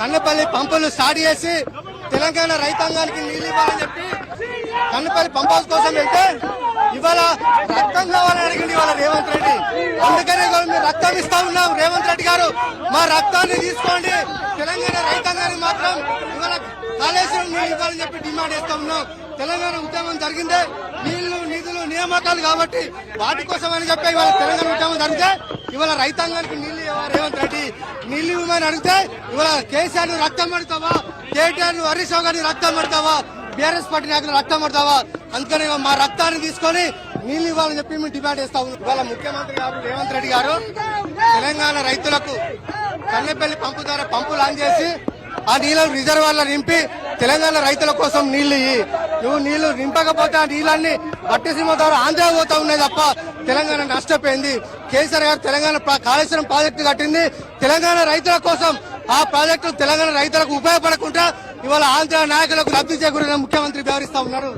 కన్నపల్లి పంపులు స్టార్ట్ చేసి తెలంగాణ రైతాంగానికి నీళ్లు ఇవ్వాలని చెప్పి కన్నపల్లి పంప్ హౌస్ కోసం వెళ్తే ఇవాళ రక్తం కావాలని అడిగింది ఇవాళ రేవంత్ రెడ్డి. అందుకనే మేము రక్తం ఇస్తా ఉన్నాం. రేవంత్ రెడ్డి గారు మా రక్తాన్ని తీసుకోండి, తెలంగాణ రైతాంగానికి మాత్రం ఇవాళ కాళేశ్వరం నీళ్లు ఇవ్వాలని చెప్పి డిమాండ్ చేస్తా ఉన్నాం. తెలంగాణ ఉద్యమం జరిగిందే నీళ్లు నిధులు నియామకాలు కాబట్టి వాటి కోసం అని చెప్పి ఇవాళ తెలంగాణ ఉద్యమం జరిగితే ఇవాళ రైతాంగానికి నీళ్లు ఇవ్వాలి రేవంత్ రెడ్డి. నీళ్లు ఇవ్వమని అడిగితే ఇవాళ కేసీఆర్ ను రక్తం పడతావా, కేటీఆర్ ను హరీష్ రావు గారిని రక్తం పడతావా, బీఆర్ఎస్ పార్టీ నాయకులు రక్తం పడతావా? అందుకని మా రక్తాన్ని తీసుకొని నీళ్లు ఇవ్వాలని చెప్పి మేము డిమాండ్ చేస్తాము. ఇవాళ ముఖ్యమంత్రి గారు రేవంత్ రెడ్డి గారు తెలంగాణ రైతులకు కన్నెపల్లి పంపు ద్వారా పంపు లాంచ్ చేసి ఆ నీళ్లను రిజర్వాయర్లో నింపి తెలంగాణ రైతుల కోసం నీళ్లు ఇయ్యి. నువ్వు నీళ్లు నింపకపోతే ఆ నీళ్ళన్ని బట్టిసీమ ద్వారా ఆంధ్ర పోతా ఉన్నాయి తప్ప తెలంగాణ నష్టపోయింది. కేసీఆర్ గారు తెలంగాణ కాళేశ్వరం ప్రాజెక్టు కట్టింది తెలంగాణ రైతుల కోసం. ఆ ప్రాజెక్టు తెలంగాణ రైతులకు ఉపయోగపడకుండా ఇవాళ ఆంధ్ర నాయకులకు లబ్ధి చేకూరిన ముఖ్యమంత్రి వ్యవహరిస్తా ఉన్నారు.